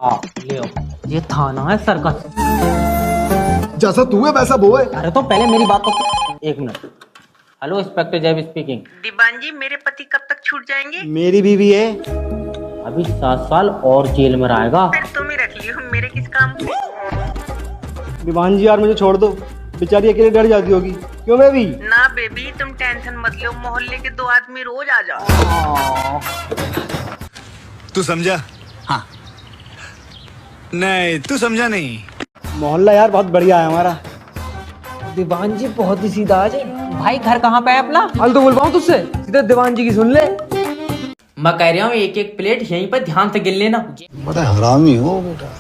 ले आओ। ये थाना है सर्कस। जैसा तू है वैसा वो है। अरे तो पहले मेरी बात तो एक मिनट। हेलो इंस्पेक्टर जैब स्पीकिंग। दीवान जी मेरे पति कब तक छूट जाएंगे? मेरी बीवी है। अभी 7 साल और जेल में रहेगा। फिर तुम ही रख लियो मेरे किस काम के? दीवान जी यार मुझे छोड़ दो, बेचारी अकेले डर जाती होगी। क्यों मैं भी? ना बेबी तुम टेंशन मत लो, मोहल्ले के 2 आदमी रोज आ जाओ। तू समझा? हाँ। नहीं तू समझा नहीं। मोहल्ला यार बहुत बढ़िया है हमारा। दीवान जी बहुत ही सीधा है। भाई घर कहाँ पे है अपना? हाल तो बोल पाऊँ तुझसे, सीधे दीवान जी की सुन ले। मैं कह रहा हूँ एक एक प्लेट यहीं पर ध्यान से गिन लेना। बड़ा हरामी हो बेटा।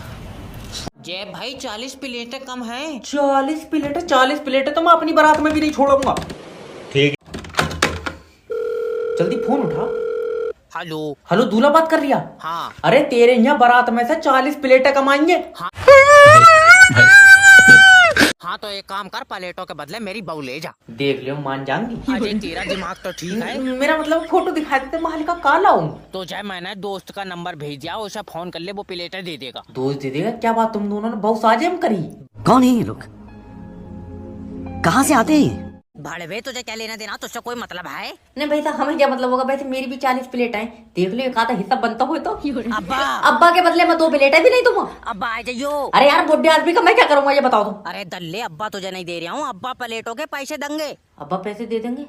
जय भाई 40 प्लेटें कम हैं। 40 प्लेट तो मैं अपनी बारात में भी नहीं छोड़ूंगा। ठीक। जल्दी फोन उठा। हेलो हेलो दूल्हा बात कर रिया? हाँ। अरे तेरे यहाँ बारात में से 40 प्लेटें कमाएंगे। हाँ तो एक काम कर, प्लेटों के बदले मेरी बहू ले जा। देख लियो मान जाऊंगी। अजय तेरा दिमाग तो ठीक है। मेरा मतलब फोटो दिखा देते महल का काला हूँ। तो जय मैंने दोस्त का नंबर भेज दिया, उसे फोन कर ले, वो प्लेटें दे देगा। दोस्त दे देगा? क्या बात, तुम दोनों ने बहुत साजिश करी। कौन है ये लोग? कहाँ से आते हैं? भाड़वे तुझे क्या लेना देना, तुझसे कोई मतलब है? नहीं भाई साहब हमें क्या मतलब होगा, वैसे मेरी भी 40 प्लेट है। देख लो एक आधा हिस्सा बनता हो तो। अब्बा अब्बा के बदले में 2 प्लेटें भी नहीं दूंगा। अब्बा आ जाइयो। अरे यार बुढ़े आदमी का मैं क्या करूंगा ये बताओ तुम। अरे दल्ले अब्बा तुझे नहीं दे रहा हूँ, अब्बा प्लेटों के पैसे देंगे। अब्बा पैसे दे देंगे?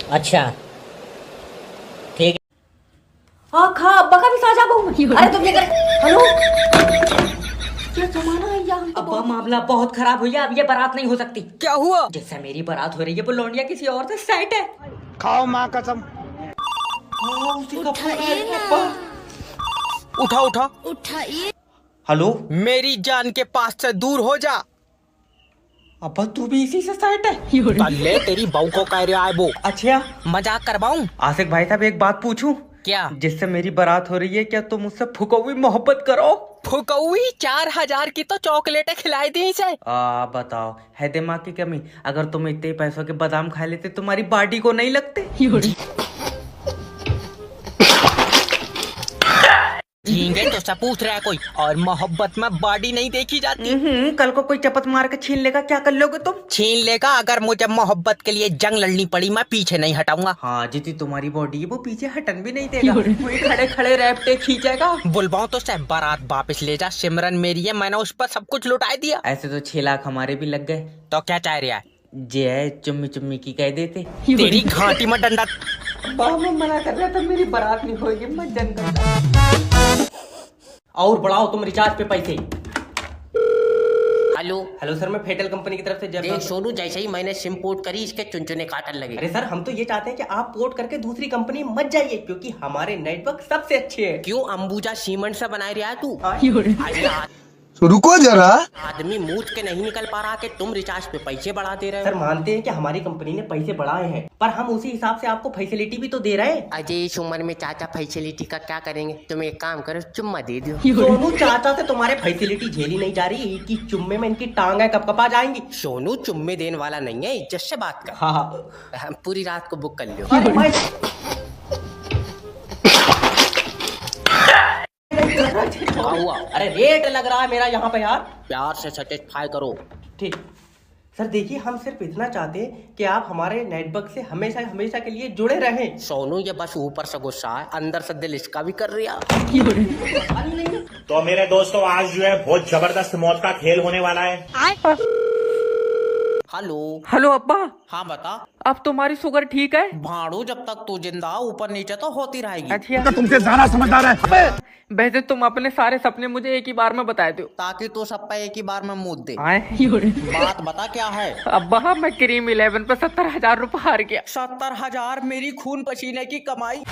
अच्छा ठीक है। हाँ खा अब्बा का भी साझा बहू मैं। अरे तुम ये कर। हेलो क्या जमाना है यहाँ तो। अब्बा मामला बहुत खराब हुई है, अब ये बारात नहीं हो सकती। क्या हुआ? जैसे मेरी बारात हो रही है वो लौंडिया किसी और से सेट है। खाओ माँ कसम। उसी का फोन है, अब्बा। उठा उठा। हेलो मेरी जान के पास से दूर हो जा। अब्बा तू भी इसी से सेट है? दल्ले तेरी बहू को कह रहा है वो। अच्छा मजाक करवाऊं? आसिक भाई साहब एक बात पूछूं? क्या? जिससे मेरी बारात हो रही है, क्या तुम मुझसे फुकौई मोहब्बत करो? फुकौई 4000 की तो चॉकलेटें खिलाई दी इसे। बताओ है दिमाग की कमी? अगर तुम इतने पैसों के बादाम खा लेते तुम्हारी बॉडी को नहीं लगते? झींगे तो सब पूछ रहा है कोई, और मोहब्बत में बॉडी नहीं देखी जाती। कल को कोई चपत मार के छीन लेगा, क्या कर लोगे तुम? छीन लेगा, अगर मुझे मोहब्बत के लिए जंग लड़नी पड़ी मैं पीछे नहीं हटाऊंगा। हाँ जितनी तुम्हारी बॉडी है वो पीछे हटन भी नहीं देगा। वही खड़े खड़े रैपटे खींचेगा। बुलवाऊं तो सब बारात वापस ले जा, सिमरन मेरी है, मैंने उस पर सब कुछ लुटा दिया। ऐसे तो 6 लाख हमारे भी लग गए। तो क्या चाह रहा है? जे चुम्मी चुम्मी की कह देते। तेरी घाटी में डंडा। मैं मना कर रहा था, मेरी बारात नहीं होगी, मैं जंग करता। और बढ़ाओ तुम रिचार्ज पे पैसे। हेलो हेलो सर, मैं फेटल कंपनी की तरफ से जब देख सोनू, जैसे ही मैंने सिम पोर्ट करी इसके चुनचुने काटने लगे। अरे सर हम तो ये चाहते हैं कि आप पोर्ट करके दूसरी कंपनी मत जाइए, क्योंकि हमारे नेटवर्क सबसे अच्छे हैं। क्यों अंबुजा सीमेंट से बनाए रहा है तू? रुको जरा। आदमी मूछ के नहीं निकल पा रहा कि तुम रिचार्ज पे पैसे बढ़ा दे रहे हो। सर मानते हैं कि हमारी कंपनी ने पैसे बढ़ाए हैं, पर हम उसी हिसाब से आपको फैसिलिटी भी तो दे रहे हैं। अजय इस उम्र में चाचा फैसिलिटी का क्या करेंगे? तुम एक काम करो, चुम्मा दे दो। सोनू चाचा से तुम्हारे फैसिलिटी झेली नहीं जा रही, एक ही चुम्मे में इनकी टांग है कपकपा जाएंगी। सोनू चुम्मे देने वाला नहीं है, इज्जत से बात कर। हाँ पूरी रात को बुक कर लो। हुआ? अरे रेट लग रहा है मेरा यहाँ पे यार। प्यार से सेटिस्फाई करो। ठीक सर, देखिए हम सिर्फ इतना चाहते हैं कि आप हमारे नेटवर्क से हमेशा हमेशा के लिए जुड़े रहें। सोनू ये बस ऊपर से गुस्सा है, अंदर से दिल इसका भी कर रहा। तो मेरे दोस्तों आज जो है बहुत जबरदस्त मौत का खेल होने वाला है। हेलो हेलो अब्बा, हाँ बता। अब तुम्हारी शुगर ठीक है? भाड़ू जब तक तू जिंदा ऊपर नीचे तो होती रहेगी। अच्छा तुमसे ज्यादा समझदार है। वैसे तुम अपने सारे सपने मुझे एक ही बार में बताए दो, ताकि तू सब पे एक ही बार में मुद दे। बात बता क्या है? अब्बा मैं क्रीम 11 पे 70,000 रुपए हार गया। 70,000 मेरी खून पसीने की कमाई।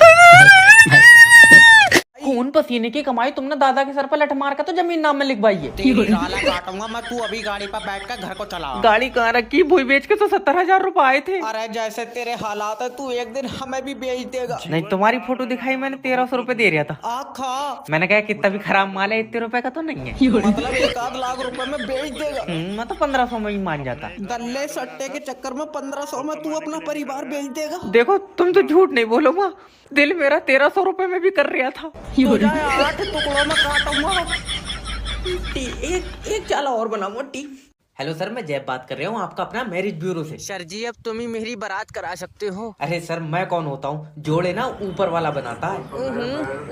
खून पसीने की कमाई तुमने दादा के सर पर लठ मार कर तो जमीन नाम में लिखवाई है। तेरी गाला काटूंगा मैं, तू अभी गाड़ी पर बैठ कर घर को चला। गाड़ी कहाँ रखी? भूई बेच के तो 70,000 रुपए आए थे। अरे जैसे तेरे हालात है, तू एक दिन हमें भी बेच देगा। नहीं तुम्हारी फोटो दिखाई मैंने, 1300 रुपए दे रहा था। आखा मैंने कहा कितना भी खराब माल है, इतने रुपए का तो नहीं है। मतलब 1 लाख रुपए में बेच देगा? मैं तो 1500 में ही मान जाता। गल्ले सट्टे के चक्कर में 1500 में तू अपना परिवार बेच देगा? देखो तुम तो झूठ नहीं बोलूंगा, दिल मेरा 1300 रुपए में भी कर रहा था। 8 टुकड़ों में काटूंगा। मोटी एक चाला और बना मोटी। हेलो सर, मैं जैब बात कर रहा हूँ आपका अपना मैरिज ब्यूरो से। सर जी अब तुम ही मेरी बारात करा सकते हो। अरे सर मैं कौन होता हूँ, जोड़े ना ऊपर वाला बनाता है।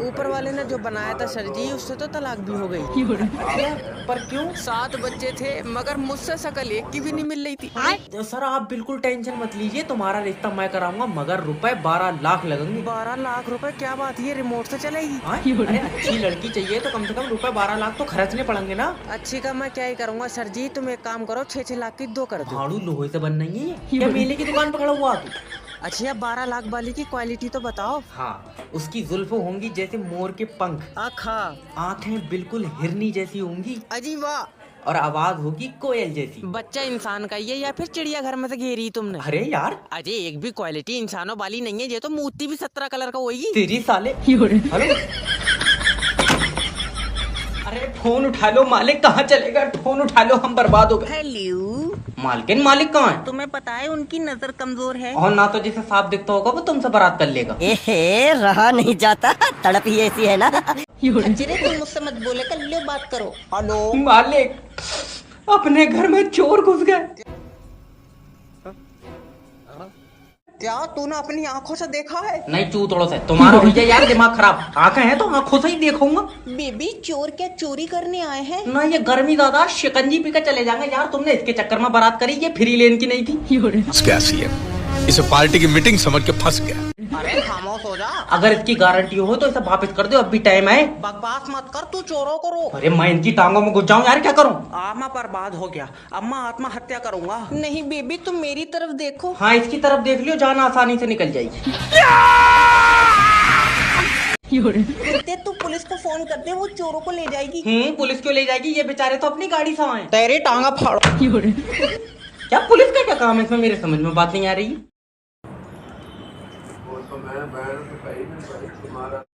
ऊपर वाले ने जो बनाया था सर जी उससे तो तलाक भी हो गई। अच्छा, पर क्यों? 7 बच्चे थे मगर मुझसे शकल एक की भी नहीं मिल रही थी। तो सर आप बिल्कुल टेंशन मत लीजिए, तुम्हारा रिश्ता मैं कराऊंगा, मगर रुपए 12 लाख लगेंगे। 12 लाख रुपए क्या बात है, रिमोट से चलेगी? हाँ? अरे अच्छी लड़की चाहिए तो कम से कम रुपए 12 लाख तो खर्चने पड़ेंगे ना। अच्छी का मैं क्या ही करूँगा सर जी, तुम एक काम करो 6-6 लाख की 2 कर दो। झाड़ू लोहे से बन नहीं है क्या? मेले की दुकान पकड़ा हुआ तू? अच्छा 12 लाख वाली की क्वालिटी तो बताओ। हाँ, उसकी जुल्फें होंगी जैसे मोर के पंख, आखा आंखें बिल्कुल हिरनी जैसी होंगी, अजी वाह, और आवाज होगी कोयल जैसी। बच्चा इंसान का ही है या फिर चिड़िया घर में से घेरी तुमने? अरे यार अजय एक भी क्वालिटी इंसानों वाली नहीं है, ये तो मूर्ति भी 17 कलर का होगी। तेरी साले। हेलो, अरे फोन उठा लो मालिक, कहाँ चलेगा? फोन उठा लो, हम बर्बाद हो गए। हेलो, मालकिन, मालिक कहाँ है? तुम्हें पता है उनकी नजर कमजोर है। और ना तो जिसे साफ दिखता होगा वो तुमसे बारात कर लेगा। एहे रहा नहीं जाता, तड़प ही ऐसी है ना। अजय तुम मुझसे मत बोले, कर लो बात करो। हेलो मालिक, अपने घर में चोर घुस गए। क्या तूने अपनी आंखों से देखा है? नहीं चूतड़ों से, तुम्हारा हो जाए यार दिमाग खराब। आंखें हैं तो आंखों से ही देखूंगा। बेबी चोर क्या चोरी करने आए हैं? ना ये गर्मी ज्यादा, शिकंजी पी कर चले जाएंगे यार। तुमने इसके चक्कर में बारात करी, ये फ्री लेन की नहीं थी। कैसी है? इसे पार्टी की मीटिंग समझ के फंस गया। अरे खामोश हो जा। अगर इसकी गारंटी हो तो इसे वापस कर दो, अब भी टाइम है। बकवास मत कर, तू चोरों को रोक। अरे मैं इनकी टांगों में घुस जाऊं यार, क्या करूं? मैं बर्बाद हो गया, अब मैं आत्महत्या करूंगा। नहीं बेबी तुम मेरी तरफ देखो। हाँ इसकी तरफ देख लियो, जान आसानी से निकल जाएगी। कुत्ते, तू पुलिस को फोन कर दे, वो चोरों को ले जाएगी। पुलिस क्यों ले जाएगी? ये बेचारे तो अपनी गाड़ी से आए। तेरी टांगा फाड़ो। क्या पुलिस का क्या काम है इसमें? मेरे समझ में बात नहीं आ रही।